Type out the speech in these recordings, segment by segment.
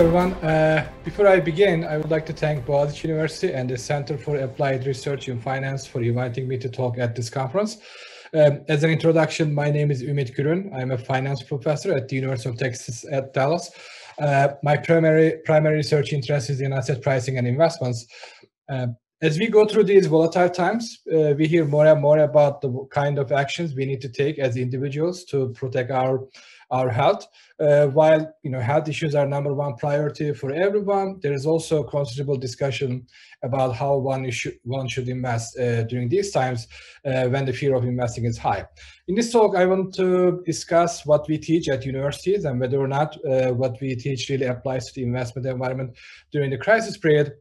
everyone. Before I begin, I would like to thank Boğaziçi University and the Center for Applied Research in Finance for inviting me to talk at this conference. As an introduction, my name is Umit Gürün. I'm a finance professor at the University of Texas at Dallas. My primary research interest is in asset pricing and investments. As we go through these volatile times, we hear more and more about the kind of actions we need to take as individuals to protect our health. While health issues are number one priority for everyone, there is also considerable discussion about how one should invest during these times when the fear of investing is high. In this talk, I want to discuss what we teach at universities and whether or not what we teach really applies to the investment environment during the crisis period.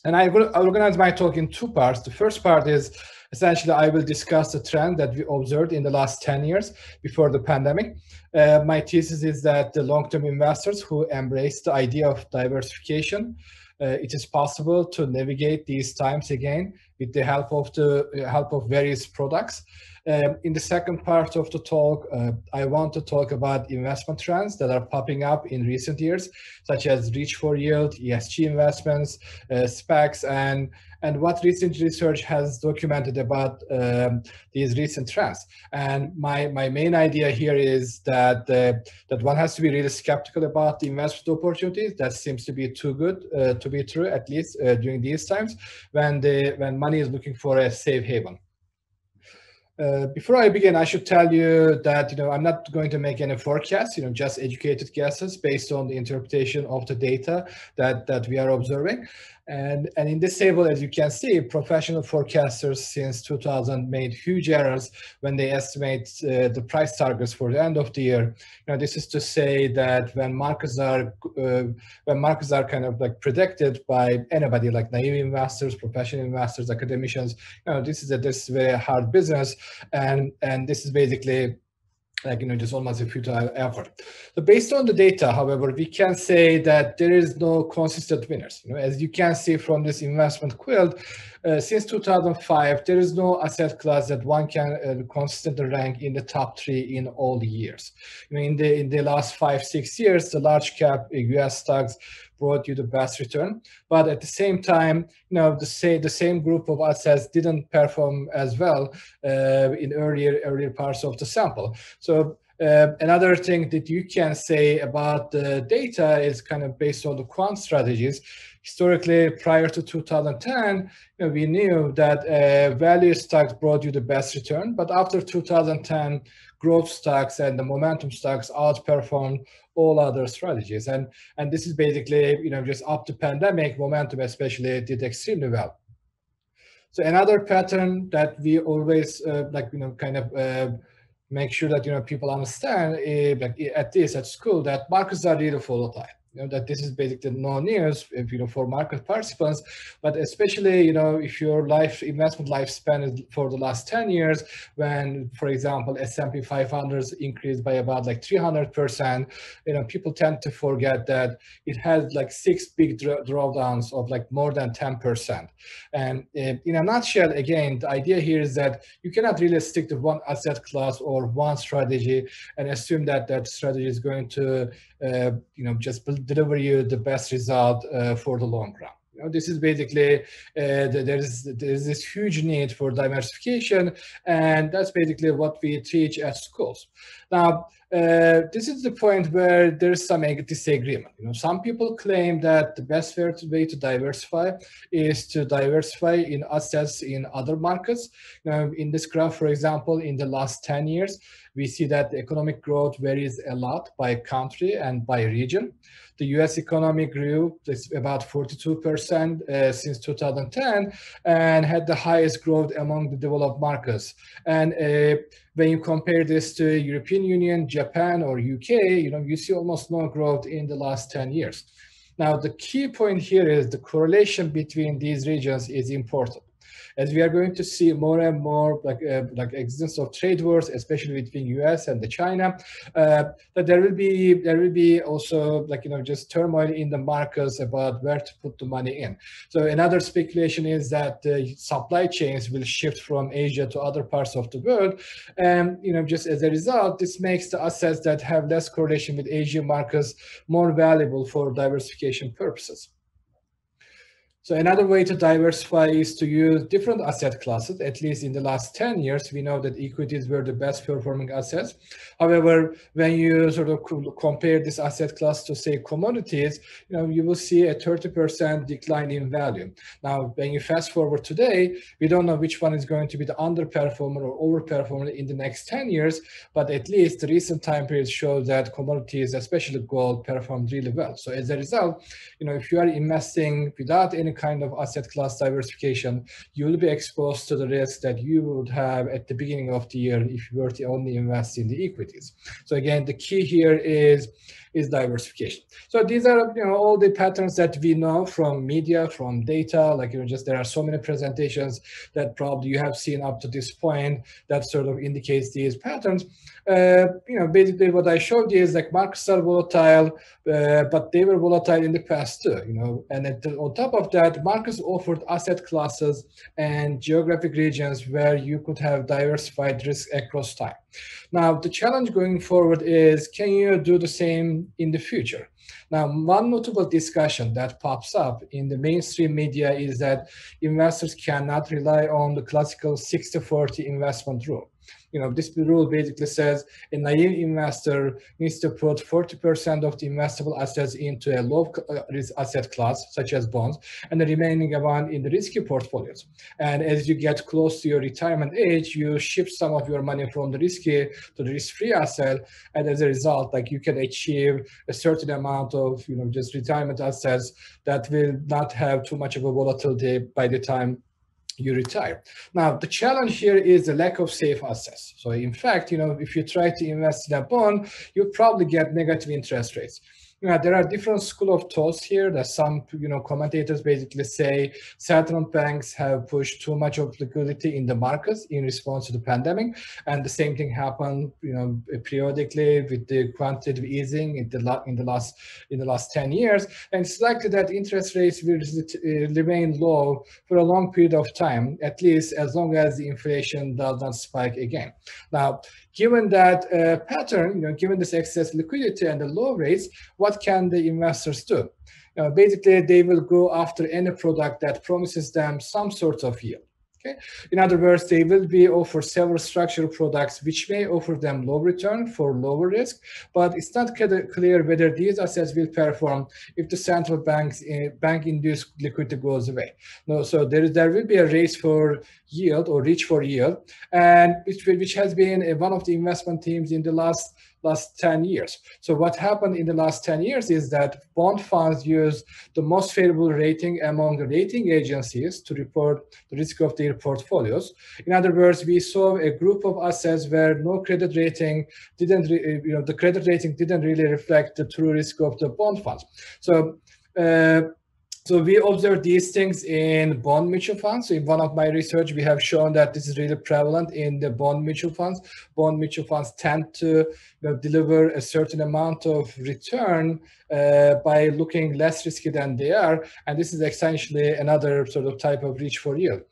And I will organize my talk in two parts. The first part is essentially I will discuss the trend that we observed in the last 10 years before the pandemic. My thesis is that the long-term investors who embrace the idea of diversification, it is possible to navigate these times again with the help of various products. In the second part of the talk, I want to talk about investment trends that are popping up in recent years, such as reach for yield, ESG investments, SPACs, and what recent research has documented about these recent trends. And my main idea here is that one has to be really skeptical about the investment opportunities. That seems to be too good to be true, at least during these times when money is looking for a safe haven. Before I begin, I should tell you that I'm not going to make any forecasts, just educated guesses based on the interpretation of the data that we are observing. And in this table, as you can see, professional forecasters since 2000 made huge errors when they estimate the price targets for the end of the year. This is to say that when markets are kind of like predicted by anybody, like naive investors, professional investors, academicians, this is a very hard business, and this is basically just almost a futile effort. So based on the data, however, we can say that there is no consistent winners. As you can see from this investment quilt, since 2005, there is no asset class that one can consistently rank in the top 3 in all the years. In the last 5-6 years, the large cap US stocks brought you the best return, but at the same time, the same group of assets didn't perform as well in earlier parts of the sample. So another thing that you can say about the data is kind of based on the quant strategies. Historically, prior to 2010, we knew that value stocks brought you the best return, but after 2010, growth stocks and the momentum stocks outperformed all other strategies. And this is basically, just up to pandemic, momentum especially did extremely well. So another pattern that we always make sure that people understand, at least at school, that markets are really volatile. That this is basically no news for market participants, but especially if your investment lifespan is for the last 10 years, when, for example, S&P 500 increased by about 300%, people tend to forget that it has 6 big drawdowns of more than 10%. And in a nutshell, again, the idea here is that you cannot really stick to one asset class or one strategy and assume that that strategy is going to just deliver you the best result for the long run. This is basically, there is this huge need for diversification, and that's basically what we teach at schools. Now, this is the point where there's some disagreement. Some people claim that the best way to diversify is to diversify in assets in other markets. In this graph, for example, in the last 10 years, we see that the economic growth varies a lot by country and by region. The US economy grew about 42% since 2010 and had the highest growth among the developed markets. And when you compare this to European Union, Japan, or UK, you see almost no growth in the last 10 years. Now, the key point here is the correlation between these regions is important. as we are going to see more and more like existence of trade wars, especially between US and the China, that there will be also just turmoil in the markets about where to put the money in. So another speculation is that supply chains will shift from Asia to other parts of the world, and just as a result, this makes the assets that have less correlation with Asian markets more valuable for diversification purposes. So another way to diversify is to use different asset classes. At least in the last 10 years, we know that equities were the best performing assets. However, when you sort of compare this asset class to, say, commodities, you will see a 30% decline in value. Now, when you fast forward today, we don't know which one is going to be the underperformer or overperformer in the next 10 years, but at least the recent time periods show that commodities, especially gold, performed really well. So as a result, if you are investing without any kind of asset class diversification, you will be exposed to the risk that you would have at the beginning of the year if you were to only invest in the equities. So again, the key here is diversification. So these are all the patterns that we know from media, from data. Just there are so many presentations that probably you have seen up to this point that sort of indicates these patterns. Basically what I showed you is markets are volatile, but they were volatile in the past too. And on top of that, markets offered asset classes and geographic regions where you could have diversified risk across time. Now, the challenge going forward is, can you do the same in the future? Now, one notable discussion that pops up in the mainstream media is that investors cannot rely on the classical 60-40 investment rule. This rule basically says a naive investor needs to put 40% of the investable assets into a low risk asset class, such as bonds, and the remaining amount in the risky portfolios. And as you get close to your retirement age, you shift some of your money from the risky to the risk-free asset, and as a result, you can achieve a certain amount of just retirement assets that will not have too much of a volatility by the time you retire. Now, the challenge here is the lack of safe assets. So in fact, if you try to invest in a bond, you probably get negative interest rates. There are different school of thoughts here that some commentators basically say central banks have pushed too much of liquidity in the markets in response to the pandemic, and the same thing happened periodically with the quantitative easing in the last 10 years, and it's likely that interest rates will remain low for a long period of time, at least as long as the inflation does not spike again. Now, given that pattern, given this excess liquidity and the low rates, what can the investors do? Basically, they will go after any product that promises them some sort of yield. Okay? In other words, they will be offered several structured products which may offer them low return for lower risk, but it's not clear whether these assets will perform if the central bank-induced liquidity goes away. No, so there will be a race for yield or reach for yield, and which has been one of the investment themes in the last 10 years. So what happened in the last 10 years is that bond funds use the most favorable rating among the rating agencies to report the risk of their portfolios. In other words, we saw a group of assets where no credit rating the credit rating didn't really reflect the true risk of the bond funds. So we observed these things in bond mutual funds. So in one of my research, we have shown that this is really prevalent in the bond mutual funds. Bond mutual funds tend to deliver a certain amount of return by looking less risky than they are. And this is essentially another sort of type of reach for yield.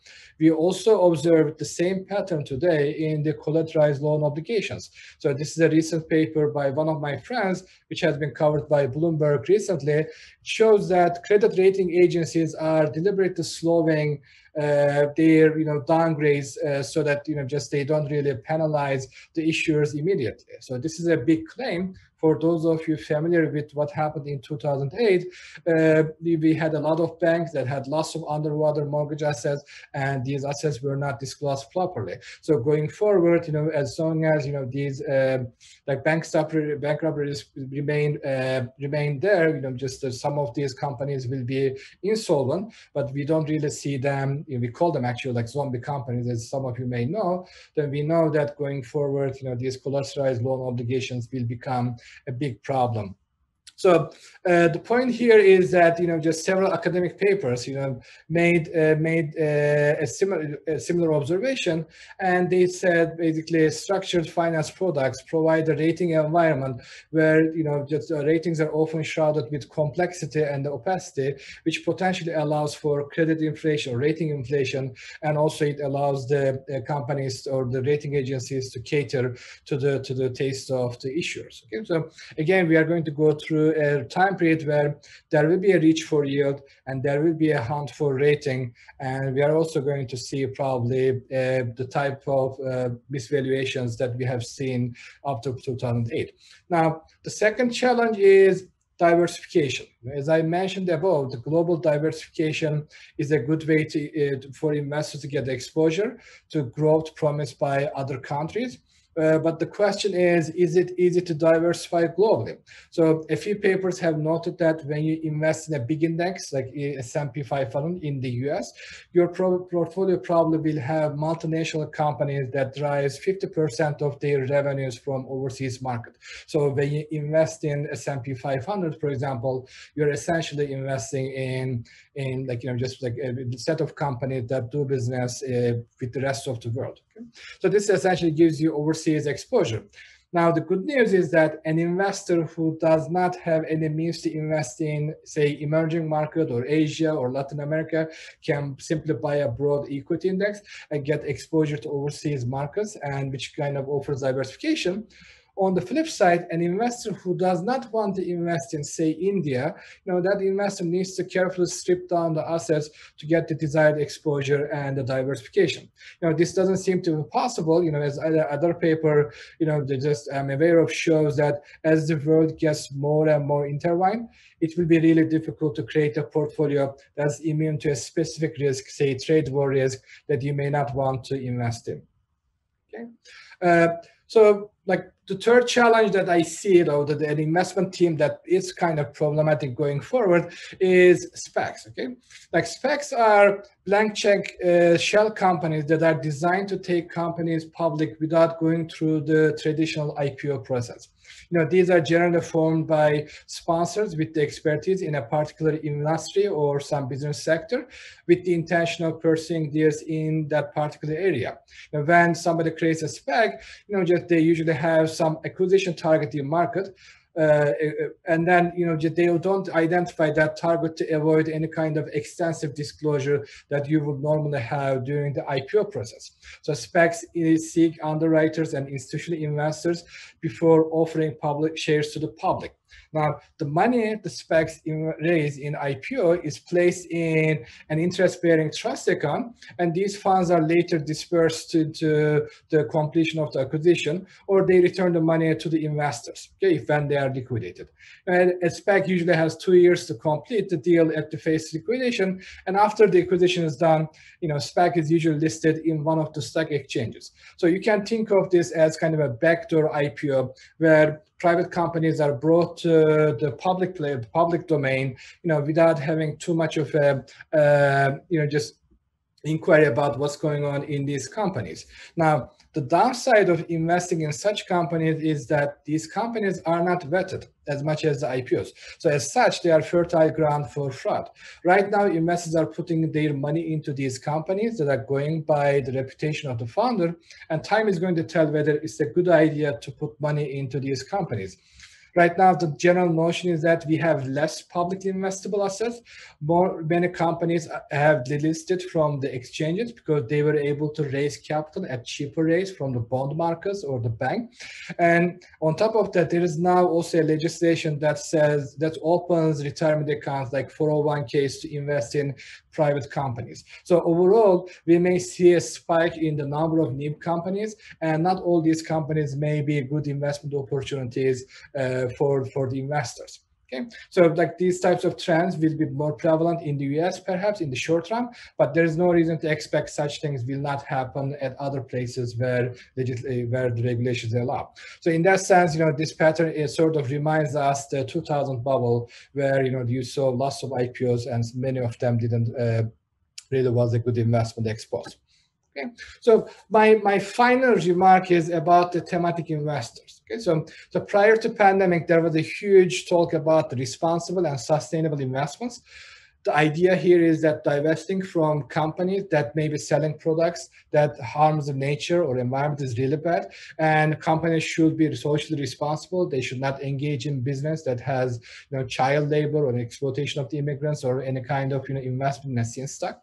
We also observed the same pattern today in the collateralized loan obligations. So this is a recent paper by one of my friends, which has been covered by Bloomberg recently. It shows that credit rating agencies are deliberately slowing their downgrades so that just they don't really penalize the issuers immediately. So this is a big claim. For those of you familiar with what happened in 2008, we had a lot of banks that had lots of underwater mortgage assets, and these assets were not disclosed properly. So going forward, as long as these bankruptcies remain there, some of these companies will be insolvent, but we don't really see them. We call them actually like zombie companies, as some of you may know. Then we know that going forward, these collateralized loan obligations will become a big problem So the point here is that just several academic papers made a similar observation, and they said basically structured finance products provide a rating environment where just ratings are often shrouded with complexity and opacity, which potentially allows for credit inflation, rating inflation, and also it allows the companies or the rating agencies to cater to the taste of the issuers. Okay, so again, we are going to go through a time period where there will be a reach for yield and there will be a hunt for rating, and we are also going to see probably the type of misvaluations that we have seen up to 2008. Now, the second challenge is diversification. As I mentioned above, the global diversification is a good way for investors to get exposure to growth promised by other countries. But the question is it easy to diversify globally? So a few papers have noted that when you invest in a big index like S&P 500 in the US, your portfolio probably will have multinational companies that drives 50% of their revenues from overseas market. So when you invest in S&P 500, for example, you're essentially investing in just like a set of companies that do business with the rest of the world. Okay? So this essentially gives you overseas exposure. Now, the good news is that an investor who does not have any means to invest in, say, emerging market or Asia or Latin America can simply buy a broad equity index and get exposure to overseas markets, and which kind of offers diversification. On the flip side, an investor who does not want to invest in, say, India, that investor needs to carefully strip down the assets to get the desired exposure and the diversification. This doesn't seem to be possible, as other paper, they just I'm aware of shows that as the world gets more and more intertwined, it will be really difficult to create a portfolio that's immune to a specific risk, say trade war risk, that you may not want to invest in. Okay. So like the third challenge that I see, though, that an investment team that is kind of problematic going forward is SPACs. Okay, like SPACs are blank check shell companies that are designed to take companies public without going through the traditional IPO process. These are generally formed by sponsors with the expertise in a particular industry or some business sector with the intention of pursuing deals in that particular area. When somebody creates a SPAC, they usually have some acquisition targeting market, and then they don't identify that target to avoid any kind of extensive disclosure that you would normally have during the IPO process. So SPACs seek underwriters and institutional investors before offering public shares to the public. Now, the money the SPACs raise in IPO is placed in an interest-bearing trust account, and these funds are later dispersed to the completion of the acquisition, or they return the money to the investors, okay, when they are liquidated. And a SPAC usually has 2 years to complete the deal at the phase liquidation, and after the acquisition is done, SPAC is usually listed in one of the stock exchanges. So you can think of this as kind of a backdoor IPO where private companies are brought to the public domain, without having too much of a, just inquiry about what's going on in these companies. Now, the downside of investing in such companies is that these companies are not vetted as much as the IPOs. So as such, they are fertile ground for fraud. Right now, investors are putting their money into these companies that are going by the reputation of the founder, and time is going to tell whether it's a good idea to put money into these companies. Right now, the general notion is that we have less publicly investable assets. Many companies have delisted from the exchanges because they were able to raise capital at cheaper rates from the bond markets or the bank. And on top of that, there is now also a legislation that opens retirement accounts like 401ks to invest in private companies. So overall, we may see a spike in the number of new companies, and not all these companies may be good investment opportunities for the investors. Okay, so like these types of trends will be more prevalent in the US, perhaps in the short run, but there is no reason to expect such things will not happen at other places where the regulations allow. So in that sense, this pattern sort of reminds us the 2000 bubble where you saw lots of IPOs and many of them didn't really was a good investment exposed. Okay, so my final remark is about the thematic investors. Okay, so prior to pandemic, there was a huge talk about responsible and sustainable investments. The idea here is that divesting from companies that may be selling products that harms the nature or environment is really bad, and companies should be socially responsible. They should not engage in business that has, child labor or exploitation of the immigrants or any kind of, investment in a sin stock.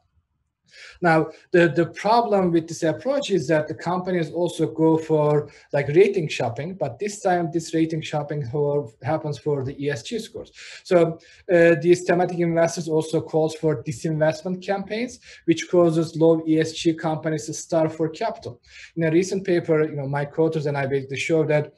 Now, the problem with this approach is that the companies also go for like rating shopping, but this time this rating shopping happens for the ESG scores. So these thematic investors also calls for disinvestment campaigns, which causes low ESG companies to starve for capital. In a recent paper, my co-authors and I basically show that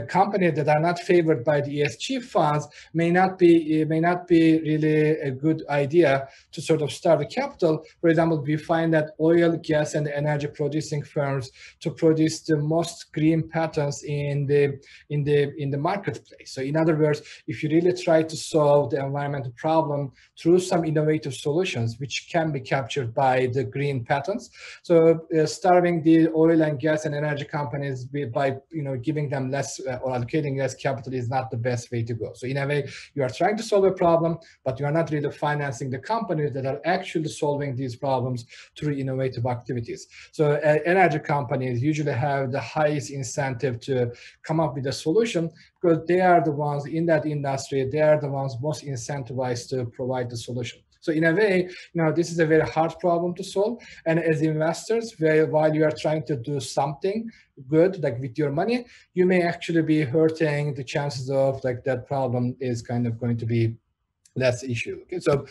companies that are not favored by the ESG funds may not be really a good idea to sort of starve the capital. For example, we find that oil, gas, and energy producing firms to produce the most green patterns in the marketplace. So in other words, if you really try to solve the environmental problem through some innovative solutions, which can be captured by the green patterns, so starving the oil and gas and energy companies by giving them less or allocating less capital is not the best way to go. So in a way, you are trying to solve a problem, but you are not really financing the companies that are actually solving these problems through innovative activities. So energy companies usually have the highest incentive to come up with a solution because they are the ones in that industry, they are the ones most incentivized to provide the solution. So in a way, this is a very hard problem to solve. And as investors, while you are trying to do something good, like with your money, you may actually be hurting the chances of like that problem is kind of going to be less issue. Okay, so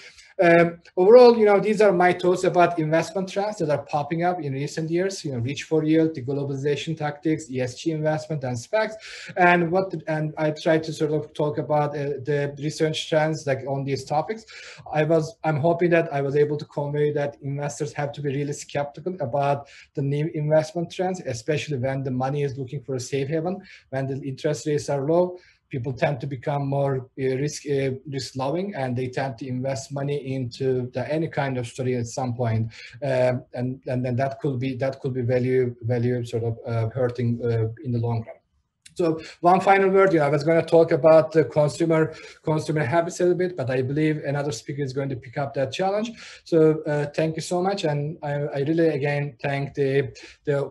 overall, these are my thoughts about investment trends that are popping up in recent years. Reach for yield, the tactics, ESG investment, and specs. And I try to sort of talk about the research trends like on these topics. I'm hoping that I was able to convey that investors have to be really skeptical about the new investment trends, especially when the money is looking for a safe haven, when the interest rates are low. People tend to become more risk-loving, and they tend to invest money into any kind of story at some point, and then that could be value sort of hurting in the long run. So one final word, I was going to talk about the consumer habits a little bit, but I believe another speaker is going to pick up that challenge. So thank you so much, and I really again thank the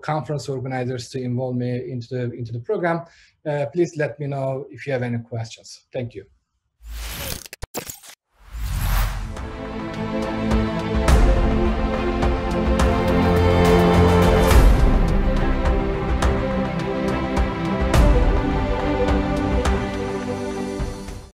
conference organizers to involve me into the program. Please let me know if you have any questions. Thank you.